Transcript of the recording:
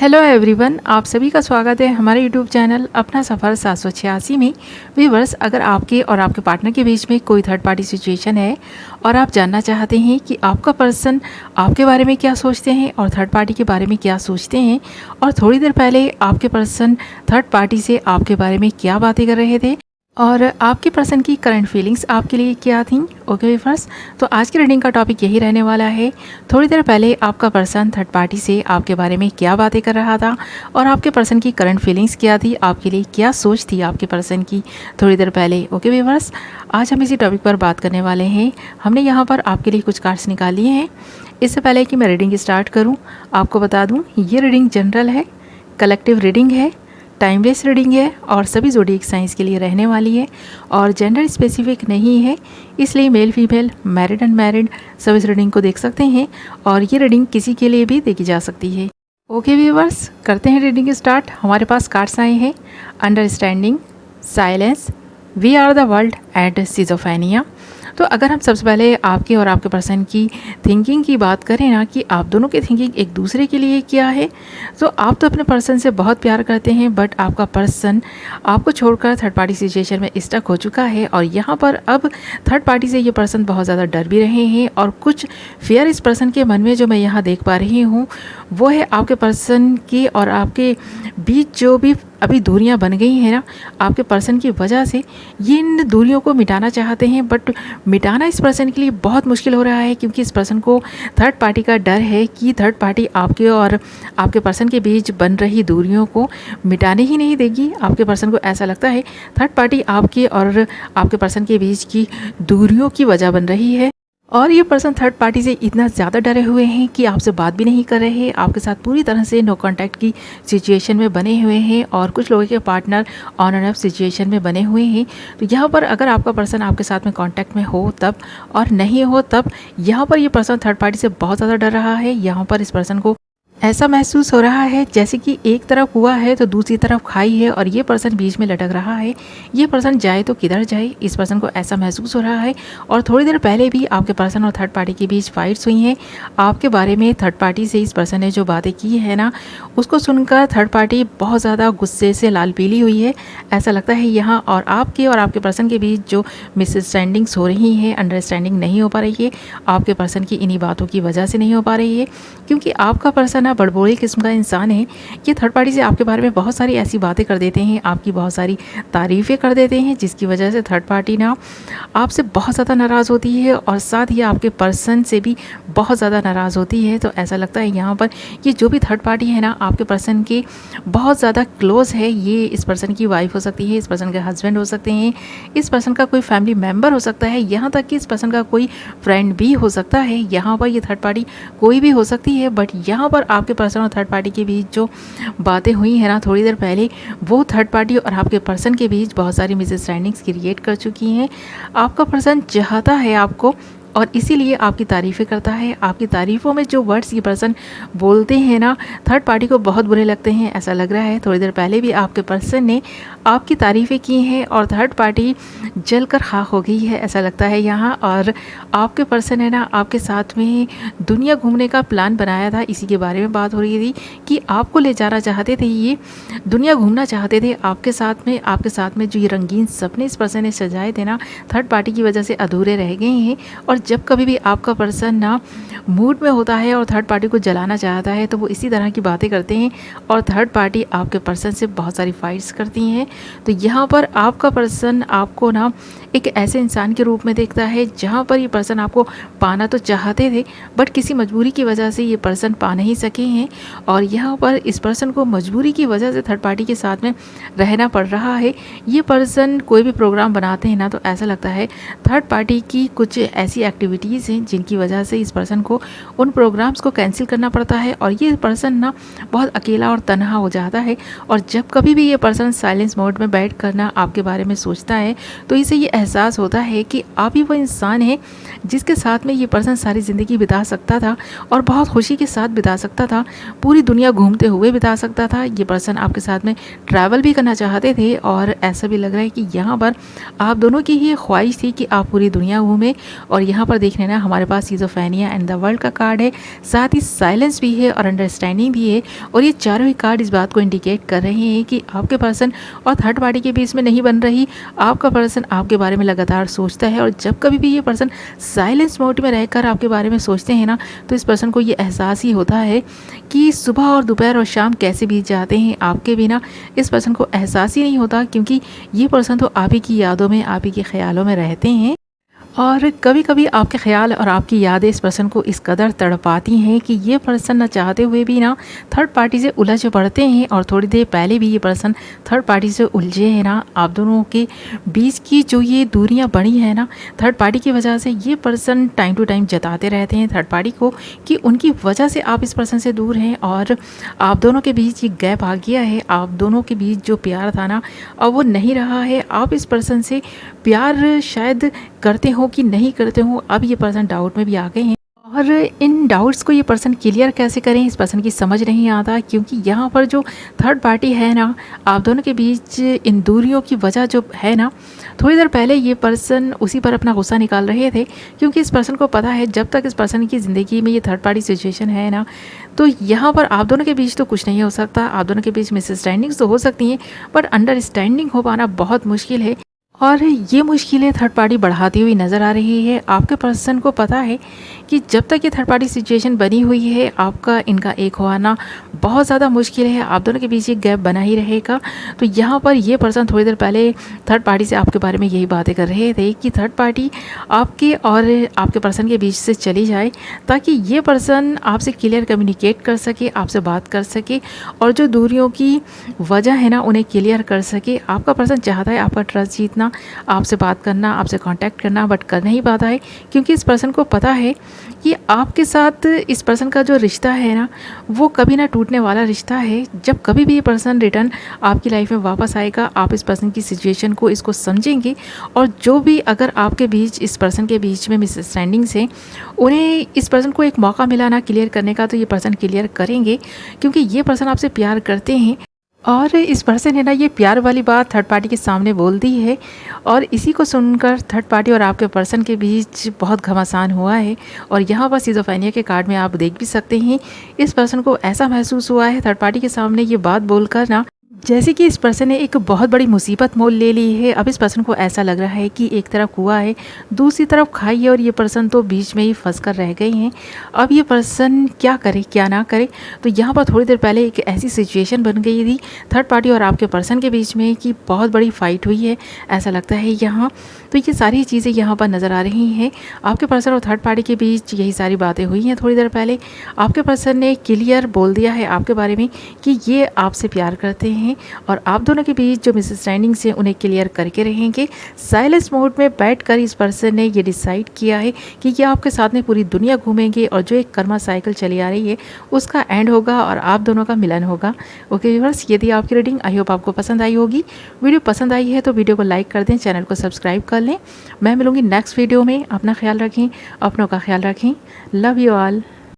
Hello everyone, आप सभी का स्वागत है हमारे यूट्यूब चैनल अपना सफ़र 786 में। व्यूअर्स, अगर आपके और आपके पार्टनर के बीच में कोई थर्ड पार्टी सिचुएशन है और आप जानना चाहते हैं कि आपका पर्सन आपके बारे में क्या सोचते हैं और थर्ड पार्टी के बारे में क्या सोचते हैं, और थोड़ी देर पहले आपके पर्सन थर्ड पार्टी से आपके बारे में क्या बातें कर रहे थे और आपके पर्सन की करंट फीलिंग्स आपके लिए क्या थी। ओके व्यूअर्स, तो आज की रीडिंग का टॉपिक यही रहने वाला है। थोड़ी देर पहले आपका पर्सन थर्ड पार्टी से आपके बारे में क्या बातें कर रहा था और आपके पर्सन की करंट फीलिंग्स क्या थी, आपके लिए क्या सोच थी आपके पर्सन की थोड़ी देर पहले। ओके व्यूअर्स, आज हम इसी टॉपिक पर बात करने वाले हैं। हमने यहाँ पर आपके लिए कुछ कार्ड्स निकाल लिए हैं। इससे पहले कि मैं रीडिंग स्टार्ट करूँ, आपको बता दूँ ये रीडिंग जनरल है, कलेक्टिव रीडिंग है, टाइमलेस रीडिंग है और सभी ज़ोडिएक साइंस के लिए रहने वाली है और जेंडर स्पेसिफिक नहीं है, इसलिए मेल फीमेल मैरिड अनमैरिड सब इस रीडिंग को देख सकते हैं और ये रीडिंग किसी के लिए भी देखी जा सकती है। ओके व्यूअर्स, करते हैं रीडिंग स्टार्ट। हमारे पास कार्ड्स आए हैं understanding, silence, we are the world and schizophrenia. तो अगर हम सबसे पहले आपके और आपके पर्सन की थिंकिंग की बात करें ना, कि आप दोनों की थिंकिंग एक दूसरे के लिए क्या है, तो आप तो अपने पर्सन से बहुत प्यार करते हैं, बट आपका पर्सन आपको छोड़कर थर्ड पार्टी सिचुएशन में स्टक हो चुका है और यहाँ पर अब थर्ड पार्टी से ये पर्सन बहुत ज़्यादा डर भी रहे हैं और कुछ फियर इस पर्सन के मन में जो मैं यहाँ देख पा रही हूँ वो है आपके पर्सन की और आपके बीच जो भी अभी दूरियां बन गई हैं ना, आपके पर्सन की वजह से ये इन दूरियों को मिटाना चाहते हैं, बट मिटाना इस पर्सन के लिए बहुत मुश्किल हो रहा है क्योंकि इस पर्सन को थर्ड पार्टी का डर है कि थर्ड पार्टी आपके और आपके पर्सन के बीच बन रही दूरियों को मिटाने ही नहीं देगी। आपके पर्सन को ऐसा लगता है थर्ड पार्टी आपके और आपके पर्सन के बीच की दूरियों की वजह बन रही है और ये पर्सन थर्ड पार्टी से इतना ज़्यादा डरे हुए हैं कि आपसे बात भी नहीं कर रहे हैं, आपके साथ पूरी तरह से नो कांटेक्ट की सिचुएशन में बने हुए हैं और कुछ लोगों के partner on end of situation में बने हुए हैं। तो यहाँ पर अगर आपका पर्सन आपके साथ में कांटेक्ट में हो तब और नहीं हो तब यहाँ पर ये पर्सन थर्ड पार्टी से बहुत ज़्यादा डर रहा है। यहाँ पर इस पर्सन को ऐसा महसूस हो रहा है जैसे कि एक तरफ कुआं है तो दूसरी तरफ खाई है और ये पर्सन बीच में लटक रहा है। ये पर्सन जाए तो किधर जाए, इस पर्सन को ऐसा महसूस हो रहा है। और थोड़ी देर पहले भी आपके पर्सन और थर्ड पार्टी के बीच फाइट्स हुई हैं। आपके बारे में थर्ड पार्टी से इस पर्सन ने जो बातें की है ना, उसको सुनकर थर्ड पार्टी बहुत ज़्यादा गुस्से से लाल पीली हुई है। ऐसा लगता है यहाँ और आपके पर्सन के बीच जो मिसअंडरस्टैंडिंग्स हो रही हैं, अंडरस्टैंडिंग नहीं हो पा रही है, आपके पर्सन की इन्हीं बातों की वजह से नहीं हो पा रही है क्योंकि आपका पर्सन बड़बोली किस्म का इंसान है। ये थर्ड पार्टी से आपके बारे में बहुत सारी ऐसी बातें कर देते हैं, आपकी बहुत सारी तारीफ़ें कर देते हैं, जिसकी वजह से थर्ड पार्टी ना आपसे बहुत ज़्यादा नाराज़ होती है और साथ ही आपके पर्सन से भी बहुत ज़्यादा नाराज़ होती है। तो ऐसा लगता है यहाँ पर ये जो भी थर्ड पार्टी है ना, आपके पर्सन के बहुत ज़्यादा क्लोज़ है। ये इस पर्सन की वाइफ हो सकती है, इस पर्सन के हस्बैंड हो सकते हैं, इस पर्सन का कोई फैमिली मेम्बर हो सकता है, यहाँ तक कि इस पर्सन का कोई फ्रेंड भी हो सकता है। यहाँ पर ये थर्ड पार्टी कोई भी हो सकती है, बट यहाँ पर आपके पर्सन और थर्ड पार्टी के बीच जो बातें हुई हैं ना थोड़ी देर पहले, वो थर्ड पार्टी और आपके पर्सन के बीच बहुत सारी मिसअंडरस्टैंडिंग्स क्रिएट कर चुकी हैं। आपका पर्सन चाहता है आपको और इसीलिए आपकी तारीफ़ें करता है। आपकी तारीफ़ों में जो वर्ड्स ये पर्सन बोलते हैं ना, थर्ड पार्टी को बहुत बुरे लगते हैं। ऐसा लग रहा है थोड़ी देर पहले भी आपके पर्सन ने आपकी तारीफ़ें की हैं और थर्ड पार्टी जलकर खाक हो गई है, ऐसा लगता है यहाँ। और आपके पर्सन है ना, आपके साथ में दुनिया घूमने का प्लान बनाया था, इसी के बारे में बात हो रही थी कि आपको ले जाना चाहते थे, ये दुनिया घूमना चाहते थे आपके साथ में जो ये रंगीन सपने इस पर्सन ने सजाए थे ना, थर्ड पार्टी की वजह से अधूरे रह गए हैं। और जब कभी भी आपका पर्सन ना मूड में होता है और थर्ड पार्टी को जलाना चाहता है तो वो इसी तरह की बातें करते हैं और थर्ड पार्टी आपके पर्सन से बहुत सारी फाइट्स करती हैं। तो यहाँ पर आपका पर्सन आपको ना एक ऐसे इंसान के रूप में देखता है जहाँ पर ये पर्सन आपको पाना तो चाहते थे, बट किसी मजबूरी की वजह से ये पर्सन पा नहीं सके हैं और यहाँ पर इस पर्सन को मजबूरी की वजह से थर्ड पार्टी के साथ में रहना पड़ रहा है। ये पर्सन कोई भी प्रोग्राम बनाते हैं ना, तो ऐसा लगता है थर्ड पार्टी की कुछ ऐसी एक्टिविटीज़ हैं जिनकी वजह से इस पर्सन को उन प्रोग्राम्स को कैंसिल करना पड़ता है और ये पर्सन ना बहुत अकेला और तन्हा हो जाता है। और जब कभी भी ये पर्सन साइलेंस मोड में बैठ कर ना आपके बारे में सोचता है तो इसे ये एहसास होता है कि आप ही वो इंसान है जिसके साथ में ये पर्सन सारी ज़िंदगी बिता सकता था और बहुत खुशी के साथ बिता सकता था, पूरी दुनिया घूमते हुए बिता सकता था। ये पर्सन आपके साथ में ट्रैवल भी करना चाहते थे और ऐसा भी लग रहा है कि यहाँ पर आप दोनों की ही ख्वाहिश थी कि आप पूरी दुनिया घूमें और यहाँ यहाँ पर देख लेना हमारे पास सिज़ोफ्रेनिया एंड द वर्ल्ड का कार्ड है, साथ ही साइलेंस भी है और अंडरस्टैंडिंग भी है। और ये चारों ही कार्ड इस बात को इंडिकेट कर रहे हैं कि आपके पर्सन और थर्ड पार्टी के बीच में नहीं बन रही। आपका पर्सन आपके बारे में लगातार सोचता है और जब कभी भी ये पर्सन साइलेंस मोड में रहकर आपके बारे में सोचते हैं ना, तो इस पर्सन को ये एहसास ही होता है कि सुबह और दोपहर और शाम कैसे बीत जाते हैं आपके बिना। इस पर्सन को एहसास ही नहीं होता, क्योंकि ये पर्सन तो आप ही की यादों में, आप ही के ख्यालों में रहते हैं। और कभी कभी आपके ख्याल और आपकी यादें इस पर्सन को इस कदर तड़पाती हैं कि ये पर्सन ना चाहते हुए भी ना थर्ड पार्टी से उलझ पड़ते हैं। और थोड़ी देर पहले भी ये पर्सन थर्ड पार्टी से उलझे हैं ना। आप दोनों के बीच की जो ये दूरियां बढ़ी हैं ना थर्ड पार्टी की वजह से, ये पर्सन टाइम टू टाइम जताते रहते हैं थर्ड पार्टी को कि उनकी वजह से आप इस पर्सन से दूर हैं और आप दोनों के बीच ये गैप आ गया है। आप दोनों के बीच जो प्यार था ना, अब वो नहीं रहा है। आप इस पर्सन से प्यार शायद करते हो कि नहीं करते हो, अब ये पर्सन डाउट में भी आ गए हैं। और इन डाउट्स को ये पर्सन क्लियर कैसे करें, इस पर्सन की समझ नहीं आता, क्योंकि यहाँ पर जो थर्ड पार्टी है ना, आप दोनों के बीच इन दूरियों की वजह जो है ना, थोड़ी देर पहले ये पर्सन उसी पर अपना गुस्सा निकाल रहे थे। क्योंकि इस पर्सन को पता है जब तक इस पर्सन की ज़िंदगी में ये थर्ड पार्टी सिचुएशन है ना, तो यहाँ पर आप दोनों के बीच तो कुछ नहीं हो सकता। आप दोनों के बीच मिसअंडरस्टैंडिंग्स तो हो सकती हैं, बट अंडरस्टैंडिंग हो पाना बहुत मुश्किल है। और ये मुश्किलें थर्ड पार्टी बढ़ाती हुई नज़र आ रही है। आपके पर्सन को पता है कि जब तक ये थर्ड पार्टी सिचुएशन बनी हुई है, आपका इनका एक होना बहुत ज़्यादा मुश्किल है। आप दोनों के बीच एक गैप बना ही रहेगा। तो यहाँ पर ये पर्सन थोड़ी देर पहले थर्ड पार्टी से आपके बारे में यही बातें कर रहे थे कि थर्ड पार्टी आपके और आपके पर्सन के बीच से चली जाए, ताकि ये पर्सन आपसे क्लियर कम्युनिकेट कर सके, आपसे बात कर सके और जो दूरियों की वजह है ना उन्हें क्लियर कर सके। आपका पर्सन चाहता है आपका ट्रस्ट जीतना, आपसे बात करना, आपसे कांटेक्ट करना, बट कर नहीं पाता है, क्योंकि इस पर्सन को पता है कि आपके साथ इस पर्सन का जो रिश्ता है ना, वो कभी ना टूटने वाला रिश्ता है। जब कभी भी ये पर्सन रिटर्न आपकी लाइफ में वापस आएगा, आप इस पर्सन की सिचुएशन को इसको समझेंगे और जो भी अगर आपके बीच इस पर्सन के बीच में मिसअंडरस्टैंडिंग्स हैं, उन्हें इस पर्सन को एक मौका मिला ना क्लियर करने का, तो ये पर्सन क्लियर करेंगे, क्योंकि ये पर्सन आपसे प्यार करते हैं। और इस पर्सन ने ना ये प्यार वाली बात थर्ड पार्टी के सामने बोल दी है और इसी को सुनकर थर्ड पार्टी और आपके पर्सन के बीच बहुत घमासान हुआ है। और यहाँ पर सिज़ोफ्रेनिया के कार्ड में आप देख भी सकते हैं, इस पर्सन को ऐसा महसूस हुआ है थर्ड पार्टी के सामने ये बात बोलकर ना, जैसे कि इस पर्सन ने एक बहुत बड़ी मुसीबत मोल ले ली है। अब इस पर्सन को ऐसा लग रहा है कि एक तरफ कुआं है, दूसरी तरफ खाई है और ये पर्सन तो बीच में ही फंस कर रह गए हैं। अब ये पर्सन क्या करे क्या ना करे। तो यहाँ पर थोड़ी देर पहले एक ऐसी सिचुएशन बन गई थी थर्ड पार्टी और आपके पर्सन के बीच में कि बहुत बड़ी फाइट हुई है, ऐसा लगता है यहाँ। तो ये सारी चीज़ें यहाँ पर नज़र आ रही हैं। आपके पर्सन और थर्ड पार्टी के बीच यही सारी बातें हुई हैं थोड़ी देर पहले। आपके पर्सन ने क्लियर बोल दिया है आपके बारे में कि ये आपसे प्यार करते हैं और आप दोनों के बीच जो मिसअंडरस्टैंडिंग्स हैं उन्हें क्लियर करके रहेंगे। साइलेंस मोड में बैठकर इस पर्सन ने ये डिसाइड किया है कि ये आपके साथ में पूरी दुनिया घूमेंगे और जो एक कर्मा साइकिल चली आ रही है उसका एंड होगा और आप दोनों का मिलन होगा। ओके व्यूअर्स, यदि आपकी रीडिंग आई होप आपको पसंद आई होगी। वीडियो पसंद आई है तो वीडियो को लाइक कर दें, चैनल को सब्सक्राइब कर लें। मैं मिलूँगी नेक्स्ट वीडियो में। अपना ख्याल रखें, अपनों का ख्याल रखें। Love you all.